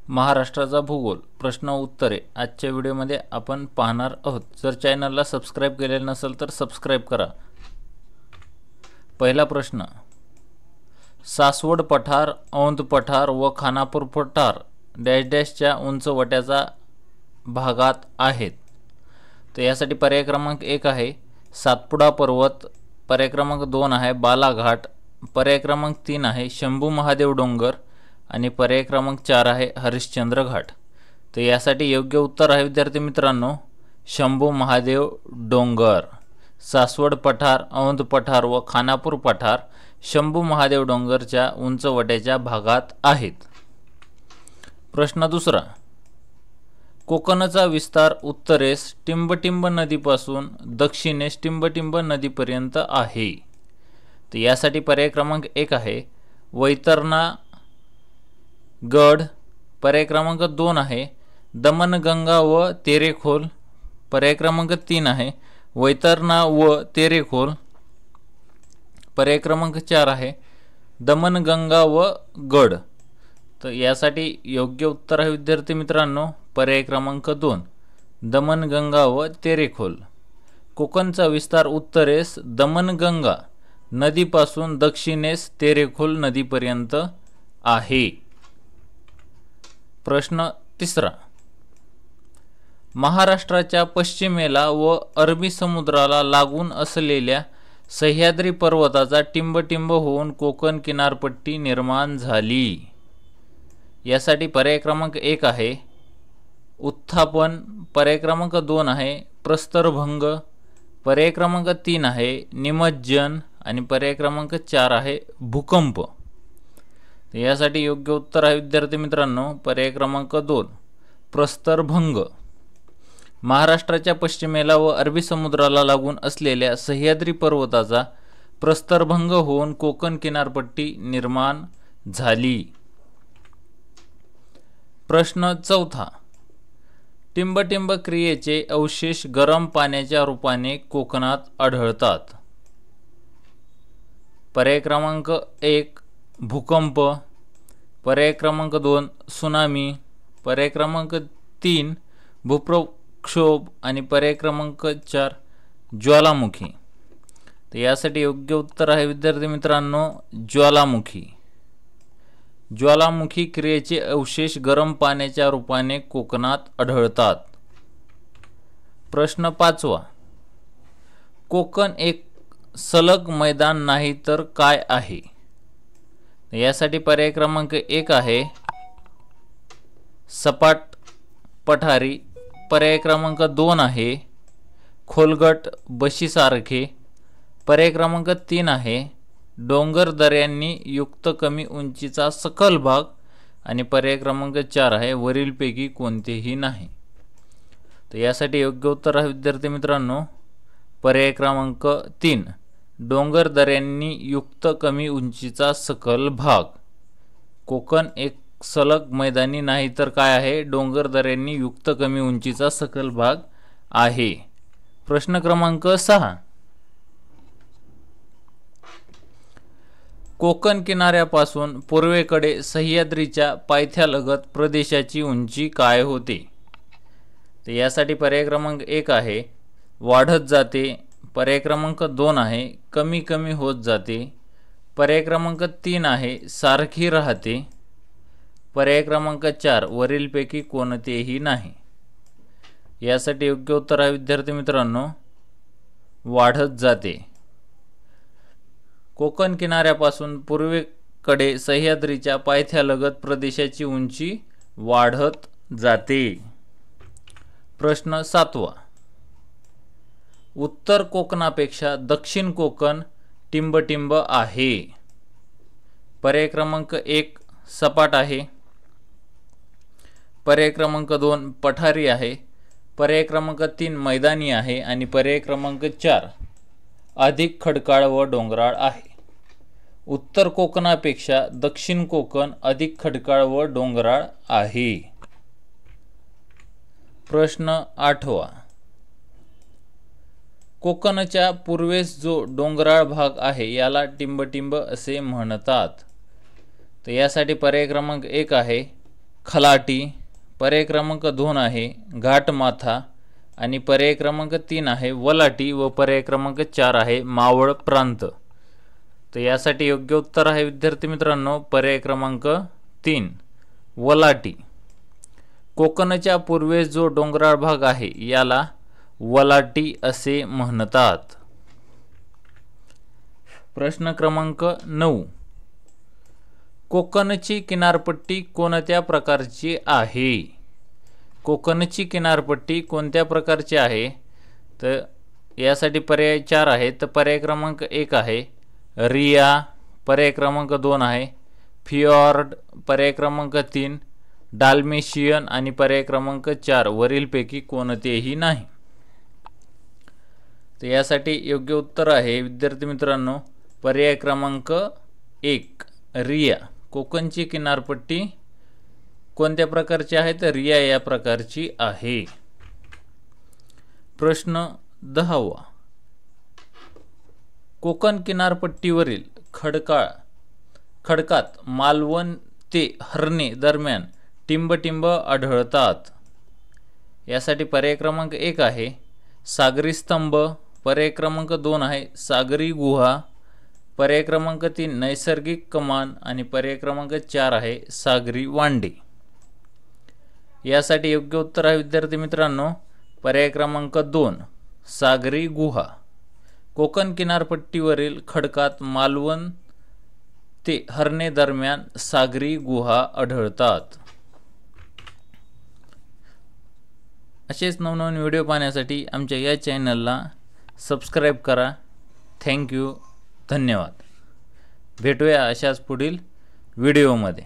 महाराष्ट्राचा भूगोल प्रश्न उत्तरे आजच्या व्हिडिओमध्ये आपण पाहणार आहोत। जर चॅनलला सबस्क्राइब केलेले नसेल तर सबस्क्राइब करा। पहिला प्रश्न, सासवड पठार, औंध पठार व खानापूर पठार डॅश डॅशच्या उंचवट्याच्या भागात आहेत। तर यासाठी पर्याय क्रमांक 1 आहे सातपुडा पर्वत, पर्याय क्रमांक 2 आहे बालाघाट, पर्याय क्रमांक 3 आहे शंभू महादेव डोंगर आणि पर्याय क्रमांक 4 आहे हरिश्चंद्र घाट। तर यासाठी योग्य उत्तर आहे विद्यार्थी मित्रांनो शंभू महादेव डोंगर। सासवड पठार, औंध पठार व खानापूर पठार शंभू महादेव डोंगरच्या उंचवट्याच्या भागात आहेत। प्रश्न दुसरा, कोकणचा विस्तार उत्तरेस टिंबटिंब नदीपासून दक्षिणेस टिंबटिंब नदीपर्यंत आहे। तर यासाठी पर्याय क्रमांक 1 आहे वैतरणा गड, पर्याय क्रमांक 2 आहे दमनगंगा व तेरेखोल, पर्याय क्रमांक 3 आहे वैतरणा व तेरेखोल, पर्याय क्रमांक 4 आहे दमनगंगा व गड। तर यासाठी योग्य उत्तर आहे विद्यार्थी मित्रांनो पर्याय क्रमांक 2 दमनगंगा व तेरेखोल। कोकणचा विस्तार उत्तरेस दमनगंगा नदीपासून दक्षिणेस तेरेखोल नदीपर्यंत आहे। प्रश्न तिसरा, महाराष्ट्राच्या पश्चिमेला व अरबी समुद्राला लागून असलेल्या सह्याद्री पर्वताचा टिंबटिंब होऊन कोकण किनारपट्टी निर्माण झाली। यासाठी पर्याय क्रमांक 1 आहे उत्थापन, पर्याय क्रमांक 2 आहे प्रस्तरभंग, पर्याय क्रमांक 3 आहे निमज्जन आणि पर्याय क्रमांक 4 आहे भूकंप। यासाठी योग्य उत्तर आहे विद्यार्थी मित्रांनो पर्याय क्रमांक 2 प्रस्तरभंग। महाराष्ट्राच्या पश्चिमेला व अरबी समुद्राला लागून असलेल्या सह्याद्री पर्वताचा प्रस्तरभंग होऊन कोकण किनारपट्टी निर्माण झाली। प्रश्न चौथा, टिंबटिंब क्रियेचे अवशेष गरम पाण्याच्या रूपाने कोकणात आढळतात। पर्याय क्रमांक 1 भूकंप, पर्याय क्रमांक 2 सुनामी, पर्याय क्रमांक 3 भूप्रक्षोभ आणि पर्याय क्रमांक 4 ज्वालामुखी। तर यासाठी योग्य उत्तर आहे विद्यार्थी मित्रांनो ज्वालामुखी। ज्वालामुखी क्रियेचे अवशेष गरम पाण्याच्या रूपाने कोकणात आढळतात। प्रश्न 5वा, कोकण एक सलग मैदान नाही तर काय आहे। यासाठी पर्याय क्रमांक 1 आहे सपाट पठारी, पर्याय क्रमांक 2 आहे खोलगट बशीसारखे, पर्याय क्रमांक 3 आहे डोंगर दऱ्यांनी युक्त कमी उंचीचा सखल भाग आणि पर्याय क्रमांक 4 आहे वरीलपैकी कोणतेही नाही। तर यासाठी योग्य उत्तर आहे विद्यार्थी मित्रांनो पर्याय क्रमांक 3 डोंगर दऱ्यांनी युक्त कमी उंचीचा सखल भाग। कोकण एक सलग मैदानी नाही तर काय आहे डोंगर दऱ्यांनी युक्त कमी उंचीचा सखल भाग आहे। प्रश्न क्रमांक 6, कोकण किनाऱ्यापासून पूर्वेकडे सह्याद्रीच्या पायथ्यालगत प्रदेशाची उंची काय होते। तर यासाठी पर्याय क्रमांक 1 आहे वाढत जाते, पर्याय क्रमांक 2 आहे कमी कमी होत जाते, पर्याय क्रमांक 3 आहे सारखी राहते, पर्याय क्रमांक 4 वरीलपैकी कोणतेही नाही। यासाठी योग्य उत्तर आहे विद्यार्थी मित्रांनो वाढत जाते। कोकण किनाऱ्यापासून पूर्वेकडे सह्याद्रीच्या पायथ्यालगत प्रदेशाची उंची वाढत जाते। प्रश्न 7वा, उत्तर कोकणापेक्षा दक्षिण कोकण टिंबटिंब आहे। पर्याय क्रमांक 1 सपाट आहे, पर्याय क्रमांक 2 पठारी आहे, पर्याय क्रमांक 3 मैदानी आहे आणि पर्याय क्रमांक 4 अधिक खडकाळ व डोंगराळ आहे। उत्तर कोकणापेक्षा दक्षिण कोकण अधिक खडकाळ व डोंगराळ आहे। प्रश्न 8वा, कोकणच्या पूर्वेस जो डोंगराळ भाग आहे याला टिंबटिंब असे म्हणतात। तर यासाठी पर्याय क्रमांक 1 आहे खलाटी, पर्याय क्रमांक 2 आहे घाटमाथा आणि पर्याय क्रमांक 3 आहे वलाटी व पर्याय क्रमांक 4 आहे मावळ प्रांत। तर यासाठी योग्य उत्तर आहे विद्यार्थी मित्रांनो पर्याय क्रमांक 3 वलाटी। कोकणच्या पूर्वेस जो डोंगराळ भाग आहे याला वलाटी असे म्हणतात। प्रश्न क्रमांक 9, कोकणची किनारपट्टी कोणत्या प्रकारची आहे? कोकणची किनारपट्टी कोणत्या प्रकारची आहे? तर यासाठी पर्याय 4 आहे। तर पर्याय क्रमांक 1 आहे रिया, पर्याय क्रमांक 2 आहे फियॉर्ड, पर्याय क्रमांक 3 डाल्मेशियन आणि पर्याय क्रमांक 4 वरीलपैकी कोणतेही नाही। तर यासाठी योग्य उत्तर आहे विद्यार्थी मित्रांनो पर्याय क्रमांक 1 रिया। कोकणची किनारपट्टी कोणत्या प्रकारची आहे? तर रिया या प्रकारची आहे। प्रश्न 10, कोकण किनारपट्टीवरील खडकात मालवण ते हर्णे दरम्यान टिंब आढळतात। यासाठी पर्याय क्रमांक 1 आहे सागरी स्तंभ, पर्याय क्रमांक 2 आहे सागरी गुहा, पर्याय क्रमांक 3 नैसर्गिक कमान आणि पर्याय क्रमांक 4 आहे सागरी वांडे। यासाठी योग्य उत्तर आहे विद्यार्थी मित्रांनो पर्याय क्रमांक 2 सागरी गुहा। कोकण किनारपट्टीवरील खडकात मालवण ते हर्णे दरम्यान सागरी गुहा आढळतात। असेच नवनवीन व्हिडिओ पाहण्यासाठी आमच्या या चॅनलला सबस्क्राईब करा। थँक्यू, धन्यवाद। भेटूया अशाच पुढील व्हिडिओमध्ये।